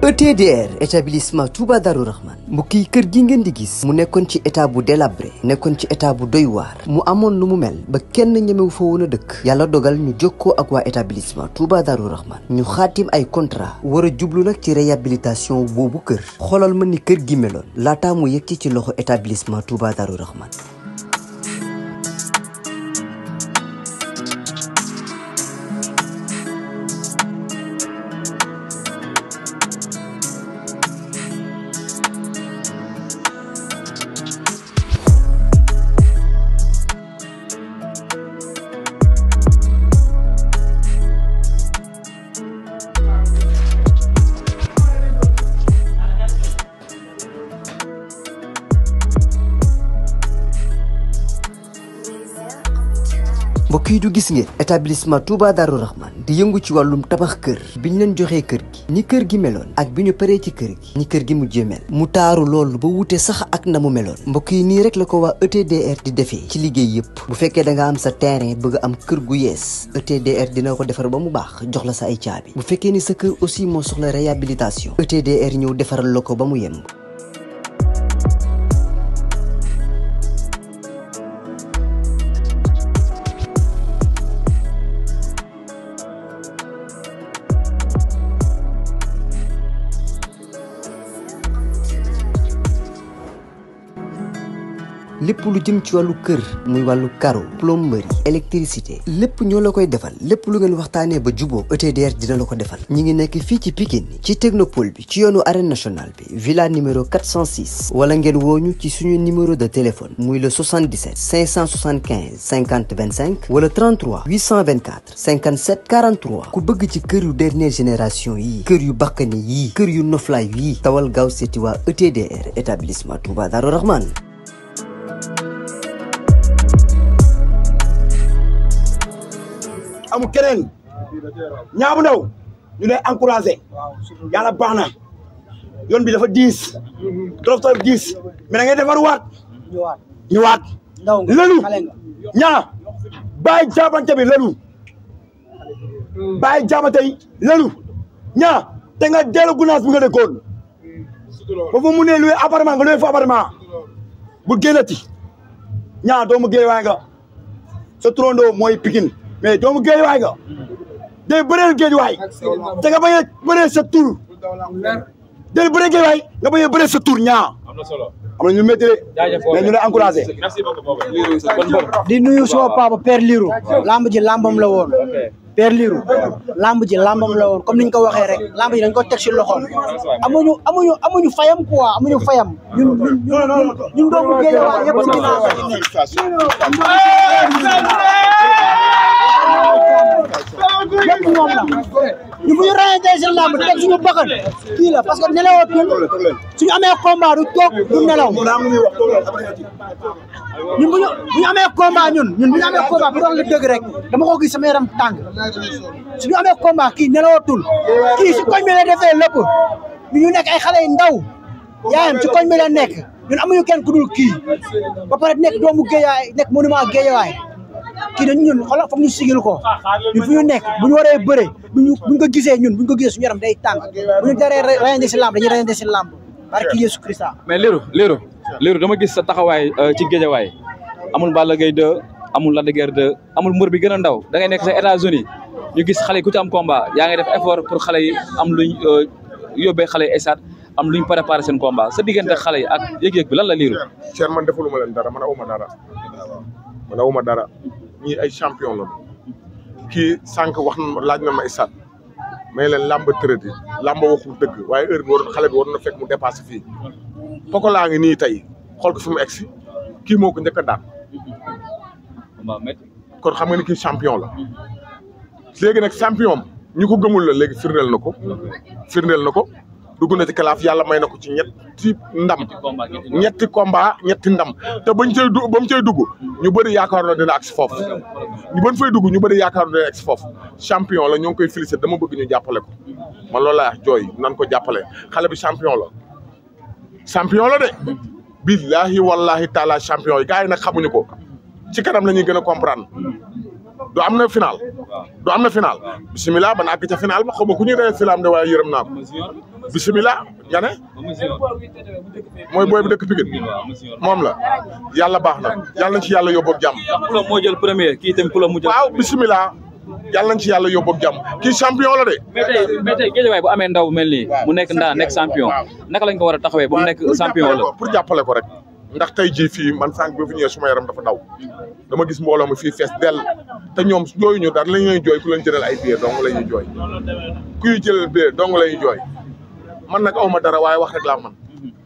ETDR établissement Touba Darou Rahman mbokk yi kër gi ngeen di gis mu nekkoon ci état bu délabré nekkoon ci état bu doy waar mu amoon lu mu mel ba kenn ñemewu fa woon a dëkk yàlla dogal ñu jokkoo ak waa établissement Touba Darou Rahman ñu xaatim ay contrat war a jublu nag ci réhabilitation boobu kër xoolal ma ni kër gi meloon laataa mu yegg ci loxo établissement Touba Darou Rahman. mbokk yi du gis ngeen établissement Touba Darou Rahman di yëngu ci wàllum tabax kër bi ñu leen joxee kër gi ni kër gi meloon ak bi ñu paree ci kër gi ni kër gi mujjee mel mu taaru loolu ba wute sax ak na mu meloon mbokk yi nii rek la ko waa ETDR di defee ci liggéey yëpp bu fekkee da nga am sa terrain bëgg am kër gu yees ETDR dina ko defar ba mu baax jox la sa ay caabi bu fekkee ni sa kër aussi moo soxla réhabilitation ETDR ñëw defaral la ko ba mu yemb. lépp lu jëm ci wàllu kër muy wàllu carreau plomberie électricité lépp ñoo la koy defal lépp lu ngeen waxtaanee ba juboo ETDR dina la ko defal ñi ngi nekk fii ci Pikine ci technopole bi ci yoonu arène nationale bi villa numéro 406 wala ngeen wooñu ci suñu numéro de téléphone muy le 77 575 50 25 wala 33 824 57 43 ku bëgg ci kër yu dernière génération yi kër yu bakkani yi kër yu noflaay yi tawal gaaw seeti waa ETDR établissement Touba Darou Rahman. amul keneen Niang bu Ndaw ñu lay encouragé yàlla baax na yoon bi dafa diis trop diis mais da ngay defar ñëwaat lelu Niang bàyyi jaabante bi lelu bàyyi jaabante yi lelu Niang te nga dellu gunaas bi nga dëkkoon foofu mu ne luy appartement nga luy fa appartement bu génnati Niang doomu Géejawaay nga sa turandoo mooy Pikine mais doomu Géejawaay nga day bëreel Géejawaay te nga bañ a bëreel sa tur day bëreel Géejawaay nga bañ a bëreel sa tur Niang am na ñu métti mais ñu lay encouragé. di nuyu suma papa Père Lirou lamb ji lambam la woon Père Lirou lamb ji lambam la woon comme niñ ko waxee rek lamb ji dañ ko teg si loxoom amuñu fayam quoi amuñu fayam ñun doomu Géejawaay yëpp ci ginnaaw yëpp moom la ñu bu ñu rayantee seen lamb teg suñu bakkan kii la parce que nelawatul suñu amee combat du toog du nelaw ñun bu ñu amee combat ñun bu ñu amee combat bu doon la dëgg rek dama ko gis sama yaram tàng suñu amee combat kii nelawatul kii si koñ bi la defee lépp ñu nekk ay xale yu ndaw yaayam ci koñ bi la nekk ñun amuñu kenn ku dul kii ba pare nekk doomu Géejawaay nekk monument Géejawaay kii dañ ñun xoolal foog ñu sigil ko ñun fu ñu nekk bu ñu waree bëre buñ ko gisee suñu yaram day tàng bu ñu daree rayante si lamb dañuy rayante si lamb barki Yesu Christa. mais Lirou dama gis sa taxawaay ci Géejawaay amul Balla Gaye 2 amul Lac de Guiers 2 amul mbër bi gën a ndaw da ngay nekk sa États-Unis ñu gis xale yi ku ci am combat yaa ngi def effort pour xale yi am luñ yóbbee xale yi esat am luñ préparé seen combat sa diggante xale yi ak yëg-yëg bi lan la Lirou. Cheikh man defaluma leen dara man awuma dara ñii ay champion la kii sànq wax na laaj na ma esat mais leen làmb traité làmb waxul dëgg waaye heure bi xale bi war na fekk mu dépassé fii Pokola ngi nii tey xool ko fi mu egsi kii moo ko njëkk a daan kon xam nga ni kii champion la léegi nag champion ñu ko gëmul la léegi firndeel na ko dugg na ci kalaaf yàlla may na ko ci ñetti combat ñetti ndam te ba mu cay dugg ñu bëri yaakaar na dina agsi foofu ñu bëri yaakaar na dina agsi foofu champion la ñoo ngi koy féliciter dama bëgg ñu jàppale ko man loolu laa wax jooy nan ko jàppale xale bi champion la de billahi wallahi taala champion yi gars yi nag xamuñu ko ci kanam la ñuy gën a comprendre du am na final du am na final bisimilah ban àgg ca final ba xaw ma ku ñuy demee final de waaye yërëm naa ko bisimilah nga ne mooy booy bi dëkk Pikine moom la yàlla baax na yàlla nañ ci yàlla yóbbu ak jàmm. Pulo moo jël premier kii itam Pulo mu jël. waaw bisimilah yàlla nañ ci yàlla yóbbu ak jàmm kii champion la de. mais tey Guédiawaye bu amee ndaw mel nii mu nekk ndaa nekk champion naka lañ ko war a taxawee ba mu nekk champion la. pour jàppale ko rek ndax tey jii fii man sànq bi fi ñëwee suma yaram dafa daw dama gis mbooloo mi fii fees dell te ñoom jooyu ñu dara la ñuy jooy ku leen jëlal ay billet dong la ñuy jooy kuy jëlal billet dong la ñuy jooy man nag awma dara waaye wax rek laa man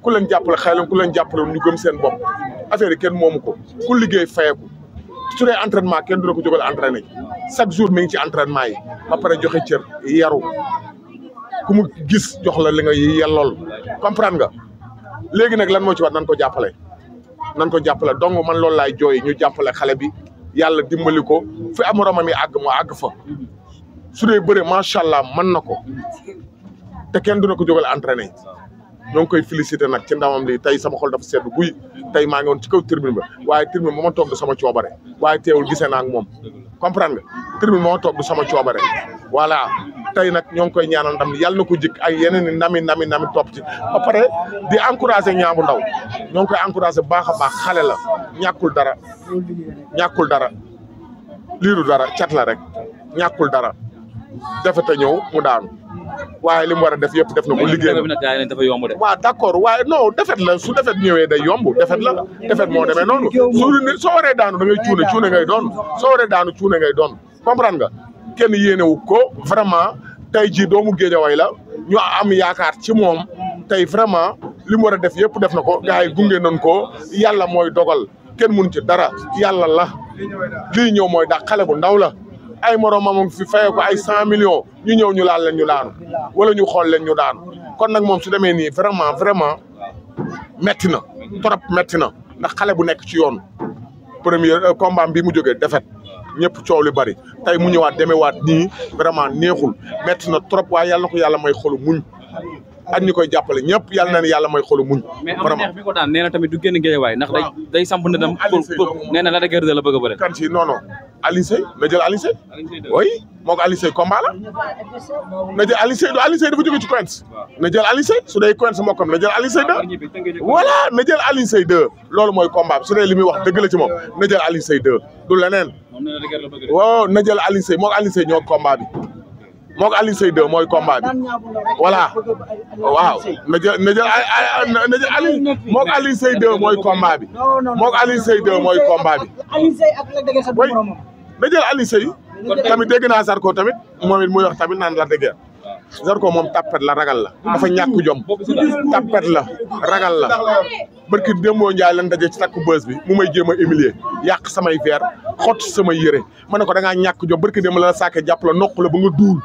ku leen jàppale xëy na ku leen jàppale ñu gëm seen bopp affaire yi kenn moomu ko ku liggéey fayeku su dee entraînement kenn du la ko jógal entraîné chaque jour mi ngi ci entraînement yi ba pare joxe cër yaru ku mu gis jox la li nga yellool comprendre nga léegi nag lan moo ci war nan ko jàppale donc man loolu laay jooy ñu jàppale xale bi yàlla dimbali ko fi am moromam yi àgg mu àgg fa su dee bëre macha allah mën na ko te kenn du na ko jógal entraîné ñoo ngi koy félicité nag ci ndamam lii tey sama xol dafa sedd guy tey maa ngi woon ci kaw tribune ba waaye tribune ba ma toog du sama coobare waaye teewul gisee naa ak moom comprendre nga tribune ba ma toog du sama coobare voilà tey nag ñoo ngi koy ñaanal ndam yàlla na ko jik ay yeneen i nami topp ci ba pare di encouragé ñaabu ndaw ñoo ngi koy encouragé baax a baax xale la ñàkkul dara liiru dara cat la rek ñàkkul dara defete ñëw mu daanu waaye li mu war a def yëpp def na ko liggéey na waaw d'accord waaye non defet la su defet ñëwee day yomb defet la defet moo demee noonu soo waree daanu da ngay cuune ngay doon soo waree daanu cuune ngay doon comprendre nga kenn yéenewu ko vraiment tey jii doomu Guédiawaye la ñu am yaakaar ci moom tey vraiment li mu war a def yëpp def na ko gars yi gunge nañ ko yàlla mooy dogal kenn mun ci dara yàlla la lii ñëw mooy dax xale bu ndaw la ay moromam fi fayee ko ay 100 millions ñu ñëw ñu laal leen ñu daanu wala ñu xool leen ñu daanu kon nag moom su demee nii vraiment metti na trop metti na ndax xale bu nekk ci yoon premier combat bi mu jógee defet ñëpp coow li bari tey mu ñëwaat demewaat nii vraiment neexul metti na trop waaye yàlla na ko yàlla may xolu muñ ak ñi koy jàppale ñëpp yàlla na ne yàlla may xolu muñ. vraiment mais am bi ko daan nee na tamit du génn Guédiawaye ndax day samp ndëndam pour nee na la dëgër la bëgg a bëre. kan ci non Alioune Seye na jël Alioune Seye oui moo ko Alioune Seye combat la na jël Alioune Seye Alioune Seye dafa jóge ci Quench na jël Alioune Seye su dee Quench mokkam na jël Alioune Seye 2 voilà na jël Alioune Seye 2 loolu mooy combat bi su dee li muy wax dëgg la ci moom na jël Alioune Seye 2 du leneen waaw na jël Alioune Seye moo ko Alioune Seye ñoo combat bi moo ko Alioune Seye 2 mooy combat bi voilà waaw na jël Alioune moo ko Alioune Seye 2 mooy combat bi moo ko Alioune Seye 2 mooy combat bi na jël Alioune Seye tamit dégg naa Zarko tamit moom it muy wax tamit naan la dëgër Zarko moom tapet la ragal la dafa ñàkk jom tapet la ragal la barki démboo Njaay lan daje ci takku bës bi mu may jéem a humilier yàq samay verre xott samay yére ma ne ko da ngaa ñàkk jom barki démb la saake jàpp la noq la ba nga duul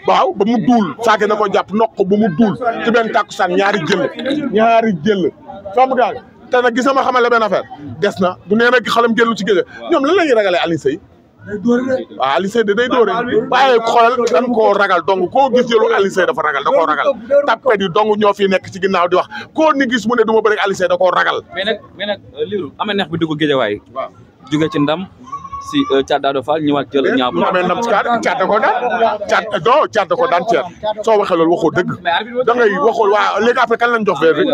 waaw ba mu duul saake na ko jàpp noq ba mu duul ci benn takkusaan ñaari jël fam gaa te nag gis ma xamal la benn affaire des na du nee nag xalam jëlu ci géej ñoom lan la ñuy ragalee Alioune Seye waaw Alioune Seye day dóore waaye xoolal dañ koo ragal donc koo gis jëlu Alioune Seye dafa ragal da koo ragal tappet yi dong ñoo fi nekk ci ginnaaw di wax koo ni gis mu ne du ma bëri Alioune Seye da koo ragal. mais nag liiru amee neex bi dugg Guédiawaye jóge ci ndam si Thiat Daouda Fall ñëwaat jël ñaabu mu amee ndam ci Thiat da koo daan Thiat da koo daan Thiat soo waxee loolu waxoo dëgg da ngay waxoo waa léegi après kan lañ jox verre rek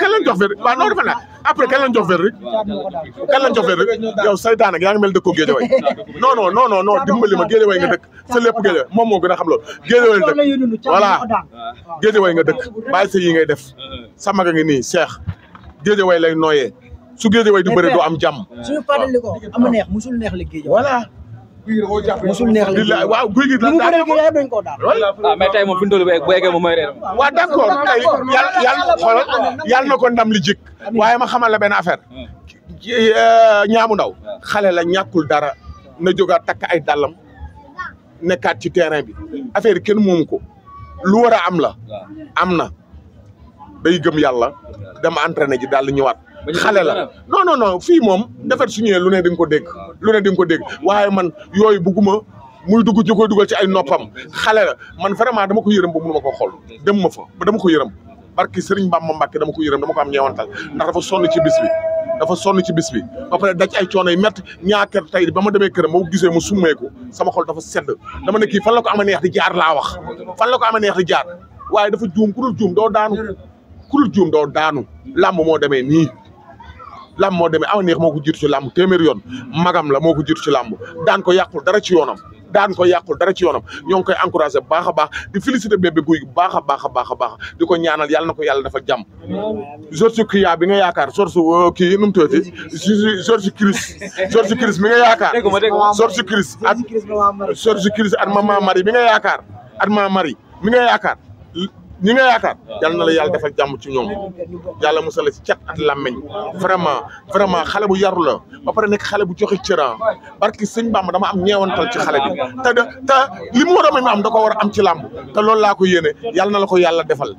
kan lañ jox verre waaw noonu dafa nag après kan lañ jox verre rek yow saytaan ak yaa ngi mel dëkkoo Guédiawaye non dimbali ma Guédiawaye nga dëkk sa lépp Guédiawaye moom moo gën a xam loolu Guédiawaye nga dëkk voilà Guédiawaye nga dëkk bàyyi sa yi ngay def sa mag a ngi nii Cheikh Guédiawaye lay nooyee su Guédiawaye du bëre doo am jàmm. suñu fàttali ko am neex musul neex la Guédiawaye. voilà. musul neex la waaw guy gi daal dañ koo daal. mais tey moom fi mu toll bu eggee moom mooy reer. waaw d'accord tey yàlla na ko ndam li jik waaye ma xamal la benn affaire. ñaamu ndaw xale la ñàkkul dara na jógaat takk ay dàllam nekkaat ci terrain bi affaire yi kenn moomu ko lu war a am la am na day gëm yàlla dem entraîné ji daal di ñëwaat. xale la non fii moom defet su ñëwee lu ne di nga ko dégg waaye man yooyu bugguma muy dugg ci koy dugal ci ay noppam xale la man vraiment dama ko yërëm ba mënu ma ko xool dem ma fa ba dama ko yërëm barki Serigne Bamba Mbacke dama ko yërëm dama ko am ñeewantal ndax dafa sonn ci bis bi dafa sonn ci bis bi ba pare daj ay coono yu métti ñaakar tey ba ma demee këram ma ko gisee mu summeeku sama xol dafa sedd dama ne kii fan la ko ama neex di jaar laa wax fan la ko ama neex di jaar waaye dafa juum ku dul juum doo daanu làmb moo demee nii làmb moo demee ama neex moo ko jiitu ci làmb téeméer yoon magam la moo ko jiitu ci làmb daan ko yàqul dara ci yoonam ñoo ngi koy encouragé bu baax a baax di félicité bébé guy bu baax a baax di ko ñaanal yàlla na ko yàlla dafa jàmm George Kia bi nga yaakaar George kii nu mu tuddati George Chris mi nga yaakaar George Chris at Mama Marie mi nga yaakaar ñi nga yaakaar yàlla na la yàlla defal jàmm ci ñoom yàlla musal la ci cat at làmmeñ vraiment xale bu yaru la ba pare nekk xale bu joxe cëran barki sëñ Bamba dama am ñeewantal ci xale bi te li mu war a am da ko war a am ci làmb te loolu laa ko yéene yàlla na la ko yàlla defal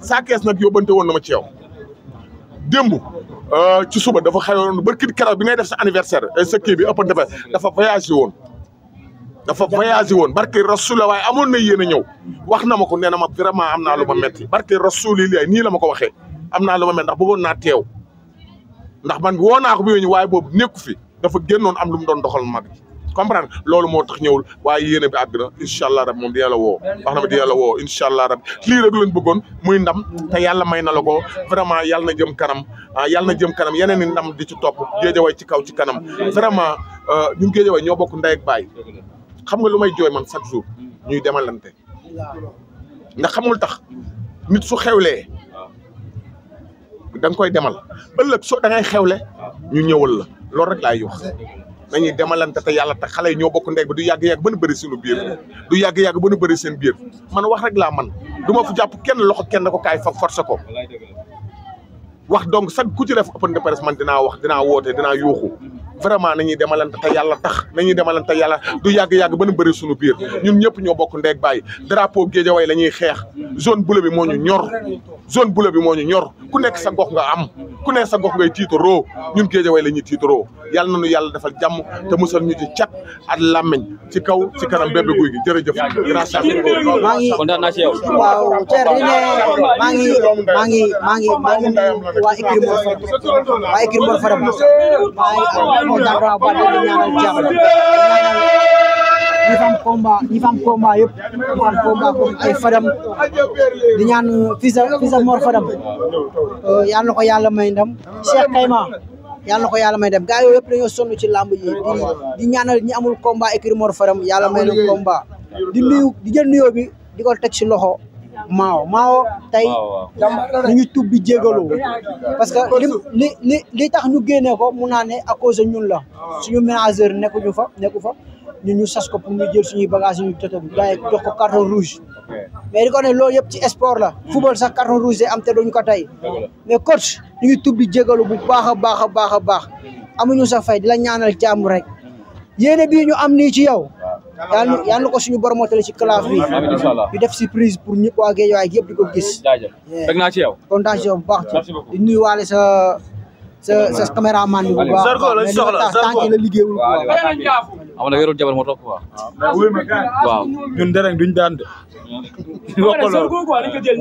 saa kees nag yóbbante woon na ma ci yow démb ci suba dafa xewoon barki keroog bi ngay def sa anniversaire sa kii bi ëpp dafa voyagé woon barke Rasulullah waaye amoon na yéen a ñëw wax na ma ko nee na ma vraiment am naa lu ma metti barke Rasulullah nii la ma ko waxee am naa lu ma metti ndax bëggoon naa teew ndax man woo naa ko bi ñu waaye boobu nekku fi dafa génnoon am lu mu doon doxal mag comprendre loolu moo tax ñëwul waaye yéene bi àgg na incha allah rab moom dina la woo wax na ma dina la woo incha allah rab lii rek lañ bëggoon muy ndam te yàlla may na la ko vraiment yàlla na jëm kanam yeneen i ndam di ci topp Géejawaay ci kaw ci kanam vraiment ñun Géejawaay ñoo bokk ndey ak baay xam nga lu may jooy man chaque jour ñuy demalante ndax xamul tax nit su xewlee da nga koy demal ëllëg soo da ngay xewle ñu ñëwal la loolu rek laay wax nañuy demalante te yàlla tax xale yi ñoo bokk ndey ba du yàgg-yàgg ba nu bëri suñu biir du yàgg-yàgg ba nu bëri seen biir man wax rek laa man du ma fu jàpp kenn loxo kenn ko kaay fa forcé ko wax donc sax ku ci def open de presse man dinaa wax dinaa woote dinaa yuuxu vraiment nañuy demalante te yàlla tax nañuy demalante te yàlla du yàgg-yàgg ba nu bëri suñu biir ñun ñëpp ñoo bokk ndeeg bàyyi drapeau Guédiawaye la ñuy xeex zone bleue bi moo ñu ñor ku nekk sa gox nga am ku nekk sa gox ngay tiitaroo ñun Guédiawaye la ñuy tiitaroo yàlla nañu yàlla defal jàmm te musal ñu ci cat ak làmmeñ ci kaw ci kanam Bébé Gouy Gui jërëjëf grâce à kontaan naa ci yow waaw Thierre li ne maa ngi waa écurie Mor Fadam moo dara ba di ñaanal jàmm ñi fam combat yëpp comme ay Fadam di ñaan fils Mor Fadam yàlla na ko yàlla may ndam Cheikh Kayma yàlla na ko yàlla may ndam gars yooyu yëpp dañoo sonn ci làmb ji di ñaanal ñi amul combat écurie Mor Fadam yàlla may na combat di jël nuyoo bi di ko teg ci loxo Maawo tey ñu tub bi jégalu parce que li tax ñu génnee ko mun naa ne à cause de ñun la suñu ménageur nekku fa ñun ñu sas ko pour ñu jël suñuy bagage ñu jot gars yi jox ko carton rouge mais di ko ne loolu yëpp ci sport la football sax carton rouge day am te duñu ko tey mais coach ñu ngi tub bi jégalu bu baax a baax amuñu sa fay di la ñaanal jàmm rek yéene bii ñu am nii ci yow yàlla na ko suñu borom motali ci classe bi ñu def surprise pour ñëpp waa Guédiawaye yëpp di ko gis. fekk naa ci yow. kontaan ci yow bu baax ci di nuyuwaale sa caméraman bi bu baax mais tànk la liggéeyul quoi. am na yorul jabar moo toog quoi. waaw ñun Ndereng duñ daan de. wax ko loolu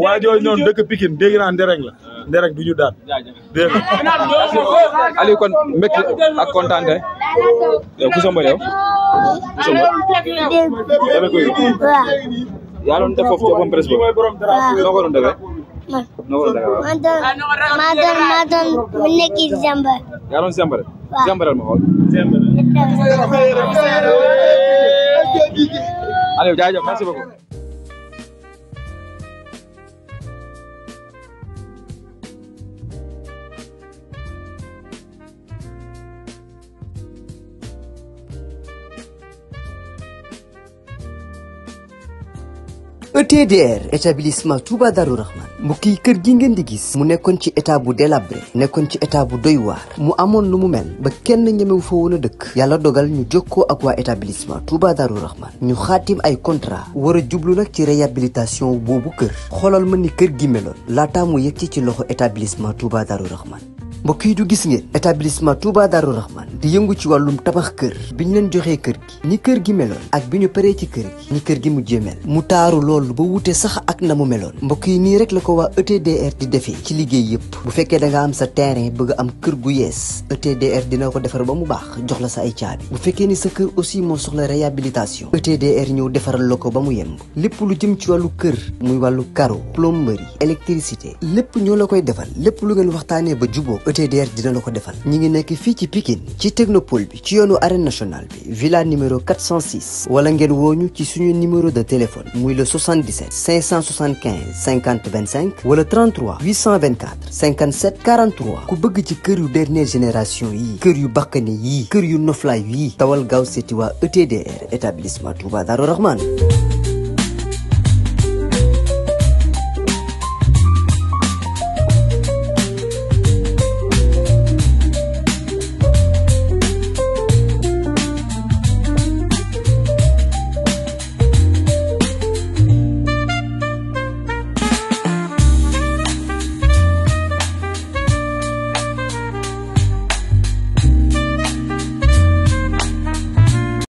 waa jooju noonu dëkk Pikine dégg naa Ndereng la Ndereng duñu daan. dégg nga. Aliou kon mbégte ak kontaante yow ku sombal yow. yaa doon def foofu ci open presse ba noo ko doon defee. maa doon mu nekk Zambal. yaa doon Zambal. Zambalal ma xool. Aliou jaajëf merci beaucoup. ETDR établissement Touba Darou Rahman mbokk yi kër gi ngeen di gis mu nekkoon ci état bu délabré nekkoon ci état bu doy waar mu amoon lu mu mel ba kenn ñemewu fa woon a dëkk yàlla dogal ñu jokkoo ak waa établissement Touba Darou Rahman ñu xaatim ay contrat war a jublu nag ci réhabilitation boobu kër xoolal ma ni kër gi meloon laataa mu yegg ci loxo établissement Touba Darou Rahman mbokk yi du gis ngeen établissement Touba Darou Rahman di yëngu ci wàllum tabax kër bi ñu leen joxee kër gi ni kër gi meloon ak bi ñu paree ci kër gi ni kër gi mujjee mel mu taaru loolu ba wute sax ak na mu meloon mbokk yi nii rek la ko waa ETDR di defee ci liggéey yëpp bu fekkee da nga am sa terrain bëgg am kër gu yees ETDR dina ko defar ba mu baax jox la sa ay caabi bu fekkee ni sa kër aussi moo soxla réhabilitation ETDR ñëw defaral la ko ba mu yemb lépp lu jëm ci wàllu kër muy wàllu carreau plomberie électricité lépp ñoo la koy defal lépp lu ngeen waxtaanee ba juboo ETDR dina la ko defal ñi ngi nekk fii ci Pikine ci technopole bi ci yoonu arène nationale bi villa numéro 406 wala ngeen wooñu ci suñu numéro de téléphone muy le 77 575 50 25 wala 33 824 57 43 ku bëgg ci kër yu dernière génération yi kër yu bakkane yi kër yu noflaay yi tawal gaaw seeti waa ETDR établissement Touba Darou Rahman